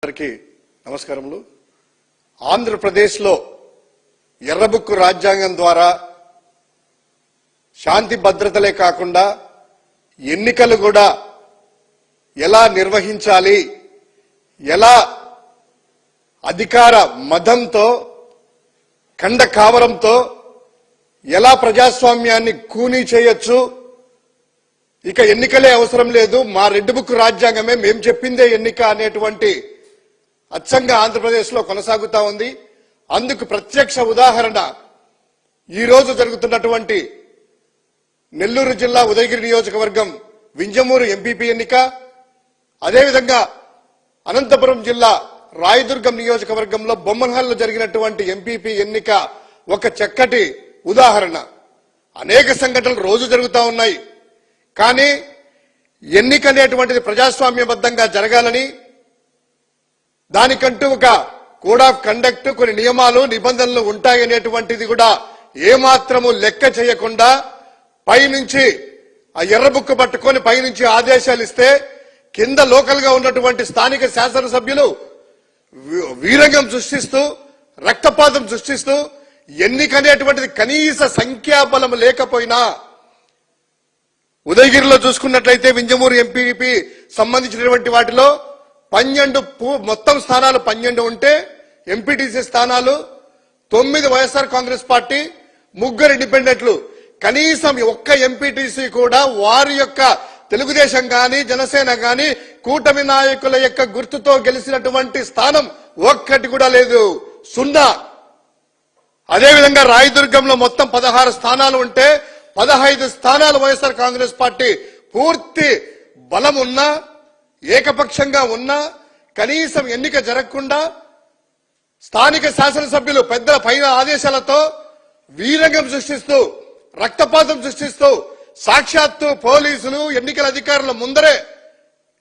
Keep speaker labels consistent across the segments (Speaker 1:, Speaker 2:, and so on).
Speaker 1: అందరికీ నమస్కారములు. ఆంధ్రప్రదేశ్లో ఎర్రబుక్కు రాజ్యాంగం ద్వారా శాంతి భద్రతలే కాకుండా ఎన్నికలు కూడా ఎలా నిర్వహించాలి, ఎలా అధికార మదంతో ఖండ కావరంతో ఎలా ప్రజాస్వామ్యాన్ని కూనీ చేయొచ్చు, ఇక ఎన్నికలే అవసరం లేదు, మా రెడ్ బుక్ రాజ్యాంగమే మేం చెప్పిందే ఎన్నిక అనేటువంటి అచ్చంగా ఆంధ్రప్రదేశ్లో కొనసాగుతా ఉంది. అందుకు ప్రత్యక్ష ఉదాహరణ ఈ రోజు జరుగుతున్నటువంటి నెల్లూరు జిల్లా ఉదయగిరి నియోజకవర్గం వింజమూరు ఎంపీపీ ఎన్నిక, అదేవిధంగా అనంతపురం జిల్లా రాయదుర్గం నియోజకవర్గంలో బొమ్మన్హల్లో జరిగినటువంటి ఎంపీపీ ఎన్నిక ఒక చక్కటి ఉదాహరణ. అనేక సంఘటనలు రోజు జరుగుతూ ఉన్నాయి. కానీ ఎన్నిక అనేటువంటిది ప్రజాస్వామ్యబద్ధంగా జరగాలని, దానికంటూ ఒక కోడ్ ఆఫ్ కండక్ట్, కొన్ని నియమాలు నిబంధనలు ఉంటాయనేటువంటిది కూడా ఏమాత్రము లెక్క చేయకుండా పైనుంచి ఆ ఎర్రబుక్కు పట్టుకొని పైనుంచి ఆదేశాలు ఇస్తే కింద లోకల్ గా ఉన్నటువంటి స్థానిక శాసనసభ్యులు వీరంగం సృష్టిస్తూ రక్తపాతం సృష్టిస్తూ ఎన్నికనేటువంటిది కనీస సంఖ్యాబలం లేకపోయినా, ఉదయగిరిలో చూసుకున్నట్లయితే వింజమూరు ఎంపీపీ సంబంధించినటువంటి వాటిలో 12 మొత్తం స్థానాలు 12 ఉంటే ఎంపీటీసీ స్థానాలు 9 వైఎస్ఆర్ కాంగ్రెస్ పార్టీ, 3 ఇండిపెండెంట్లు. కనీసం ఒక్క ఎంపీటీసీ కూడా వారి యొక్క తెలుగుదేశం గాని జనసేన గాని కూటమి నాయకుల యొక్క గుర్తుతో గెలిచినటువంటి స్థానం ఒక్కటి కూడా లేదు, 0. అదేవిధంగా రాయదుర్గంలో మొత్తం 16 స్థానాలు ఉంటే 15 స్థానాలు వైఎస్ఆర్ కాంగ్రెస్ పార్టీ పూర్తి బలం ఉన్నా, ఏకపక్షంగా ఉన్నా కనీసం ఎన్నిక జరగకుండా స్థానిక శాసనసభ్యులు పెద్దల పైన ఆదేశాలతో వీరంగం సృష్టిస్తూ రక్తపాతం సృష్టిస్తూ సాక్షాత్తు పోలీసులు ఎన్నికల అధికారుల ముందరే.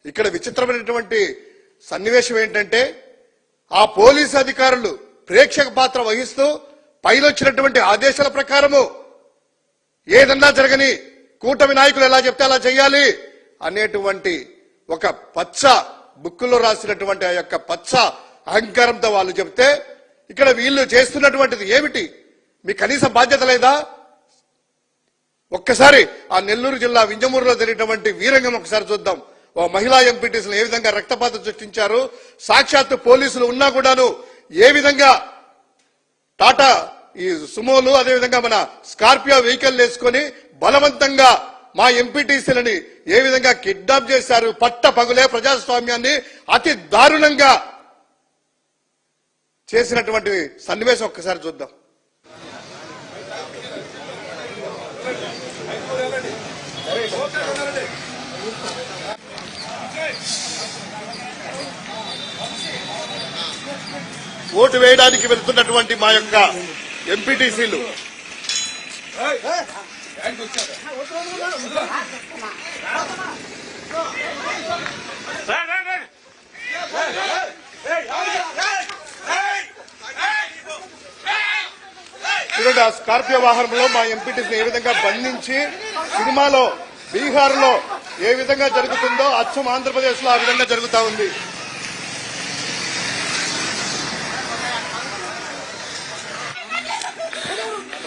Speaker 1: ఇక్కడ విచిత్రమైనటువంటి సన్నివేశం ఏంటంటే ఆ పోలీసు అధికారులు ప్రేక్షక పాత్ర వహిస్తూ పైన వచ్చినటువంటి ఆదేశాల ప్రకారము ఏదన్నా జరగని కూటమి నాయకులు ఎలా చెప్తే అలా చేయాలి అనేటువంటి ఒక పచ్చ బుక్కులో రాసినటువంటి ఆ యొక్క పచ్చ అహంకారంతో వాళ్ళు చెప్తే ఇక్కడ వీళ్ళు చేస్తున్నటువంటిది ఏమిటి? మీ కనీస బాధ్యత లేదా? ఒక్కసారి ఆ నెల్లూరు జిల్లా వింజమూరులో జరిగినటువంటి వీరంగం ఒకసారి చూద్దాం. ఓ మహిళా ఎంపీటీసీలు ఏ విధంగా రక్తపాతం సృష్టించారు, సాక్షాత్తు పోలీసులు ఉన్నా కూడాను ఏ విధంగా టాటా ఈ సుమోలు అదేవిధంగా మన స్కార్పియో వెహికల్ వేసుకొని బలవంతంగా మా ఎంపీటీసీలని ఏ విధంగా కిడ్నాప్ చేశారు, పట్ట పగులే ప్రజాస్వామ్యాన్ని అతి దారుణంగా చేసినటువంటి సన్నివేశం ఒక్కసారి చూద్దాం. ఓటు వేయడానికి వెళ్తున్నటువంటి మా యొక్క ఎంపీటీసీలు చూడండి, ఆ స్కార్పియో వాహనంలో మా ఎంపీటీసీని ఏ విధంగా బంధించి సినిమాలో బీహార్ లో ఏ విధంగా జరుగుతుందో అచ్చం ఆంధ్రప్రదేశ్ లో ఆ విధంగా జరుగుతా ఉంది.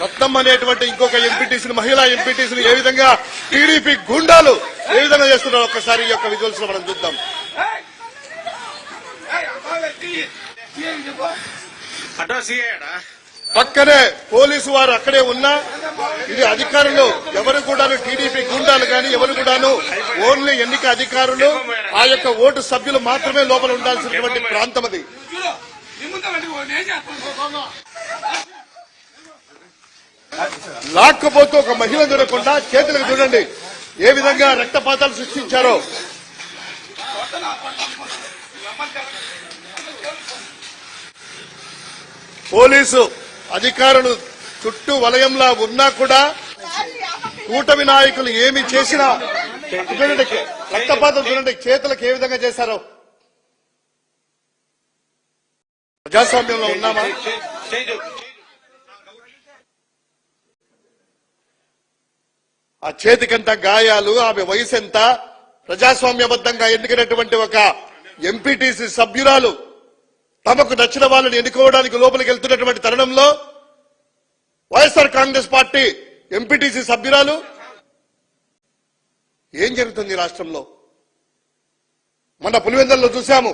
Speaker 1: రత్నం అనేటువంటి ఇంకొక ఎంపీటీసీని మహిళా ఎంపీటీసీని ఏ విధంగా టీడీపీ గుండాలు ఏ విధంగా చేస్తున్నారో ఒక్కసారి ఈ యొక్క విజువల్స్ లో మనం చూద్దాం. పక్కనే పోలీసు వారు అక్కడే ఉన్నా ఇది అధికారులు ఎవరు కూడాను టీడీపీ గుండాలు కానీ ఎవరు కూడాను ఓన్లీ ఎన్నిక అధికారులు ఆ యొక్క ఓటు సభ్యులు మాత్రమే లోపల ఉండాల్సినటువంటి ప్రాంతం అది. లాక్కపోతూ ఒక మహిళ దొరకకుండా చేతులకు చూడండి ఏ విధంగా రక్తపాతాలు సృష్టించారో. పోలీసు అధికారులు చుట్టూ వలయంలా ఉన్నా కూడా కూటమి నాయకులు ఏమి చేసినా చూడండి, రక్తపాతం చూడండి చేతులకు ఏ విధంగా చేశారో. ప్రజాస్వామ్యంలో ఉన్నామా? ఆ చేతికంత గాయాలు, ఆమె వయసు ఎంత, ప్రజాస్వామ్యబద్ధంగా ఎన్నికైనటువంటి ఒక ఎంపీటీసీ సభ్యురాలు తమకు నచ్చిన వాళ్ళని ఎన్నుకోవడానికి లోపలికి వెళ్తున్నటువంటి తరుణంలో వైఎస్ఆర్ కాంగ్రెస్ పార్టీ ఎంపీటీసీ సభ్యురాలు ఏం జరుగుతుంది రాష్ట్రంలో? మొన్న పులివెందులలో చూశాము,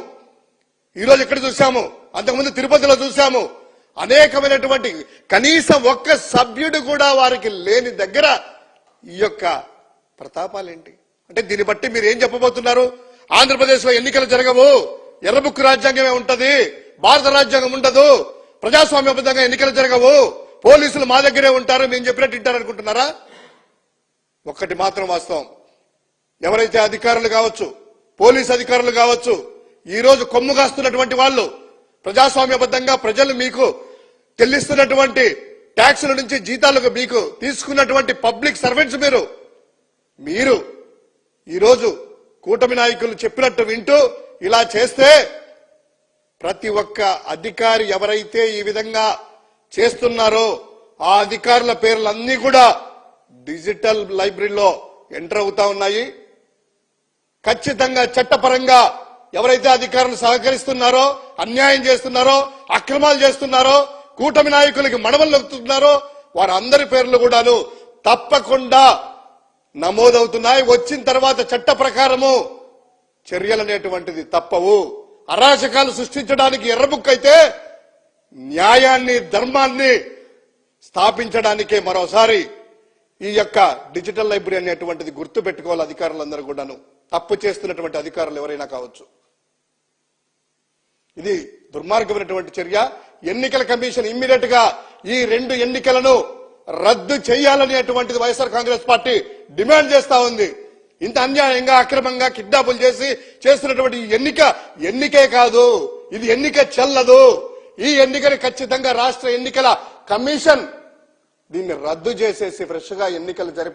Speaker 1: ఈరోజు ఇక్కడ చూశాము, అంతకుముందు తిరుపతిలో చూశాము. అనేకమైనటువంటి కనీసం ఒక్క సభ్యుడు కూడా వారికి లేని దగ్గర ఈ యొక్క ప్రతాపాలేంటి? అంటే దీన్ని బట్టి మీరు ఏం చెప్పబోతున్నారు? ఆంధ్రప్రదేశ్ లో ఎన్నికలు జరగవు, ఎర్రబుక్కు రాజ్యాంగమే ఉంటది, భారత రాజ్యాంగం ఉండదు, ప్రజాస్వామ్యబద్ధంగా ఎన్నికలు జరగవు, పోలీసులు మా దగ్గరే ఉంటారు, మేము చెప్పినట్టు వింటారు అనుకుంటున్నారా? ఒక్కటి మాత్రం వాస్తవం, ఎవరైతే అధికారులు కావచ్చు, పోలీస్ అధికారులు కావచ్చు, ఈ రోజు కొమ్ము కాస్తున్నటువంటి వాళ్ళు, ప్రజాస్వామ్యబద్ధంగా ప్రజలు మీకు చెల్లిస్తున్నటువంటి ట్యాక్సుల నుంచి జీతాలకు మీకు తీసుకున్నటువంటి పబ్లిక్ సర్వెంట్స్ మీరు ఈరోజు కూటమి నాయకులు చెప్పినట్టు వింటూ ఇలా చేస్తే ప్రతి ఒక్క అధికారి ఎవరైతే ఈ విధంగా చేస్తున్నారో ఆ అధికారుల పేర్లన్నీ కూడా డిజిటల్ లైబ్రరీలో ఎంటర్ అవుతా ఉన్నాయి. ఖచ్చితంగా చట్టపరంగా ఎవరైతే అధికారులు సహకరిస్తున్నారో, అన్యాయం చేస్తున్నారో, అక్రమాలు చేస్తున్నారో, కూటమి నాయకులకి మడవలు నొక్కుతున్నారో వారందరి పేర్లు కూడాను తప్పకుండా నమోదవుతున్నాయి. వచ్చిన తర్వాత చట్ట ప్రకారము చర్యలు అనేటువంటిది తప్పవు. అరాచకాలు సృష్టించడానికి ఎర్రబుక్ అయితే న్యాయాన్ని, ధర్మాన్ని స్థాపించడానికే మరోసారి ఈ యొక్క డిజిటల్ లైబ్రరీ అనేటువంటిది గుర్తు పెట్టుకోవాలి అధికారులందరూ కూడాను. తప్పు చేస్తున్నటువంటి అధికారులు ఎవరైనా కావచ్చు. ఇది దుర్మార్గమైనటువంటి చర్య. ఎన్నికల కమిషన్ ఇమ్మీడియట్ గా ఈ 2 ఎన్నికలను రద్దు చేయాలనేటువంటిది వైఎస్ఆర్ కాంగ్రెస్ పార్టీ డిమాండ్ చేస్తా ఉంది. ఇంత అన్యాయంగా, అక్రమంగా కిడ్నాపులు చేసి చేస్తున్నటువంటి ఎన్నికే కాదు, ఇది ఎన్నిక చెల్లదు. ఈ ఎన్నికని ఖచ్చితంగా రాష్ట్ర ఎన్నికల కమిషన్ దీన్ని రద్దు చేసేసి ఫ్రెష్ గా ఎన్నికలు జరిపి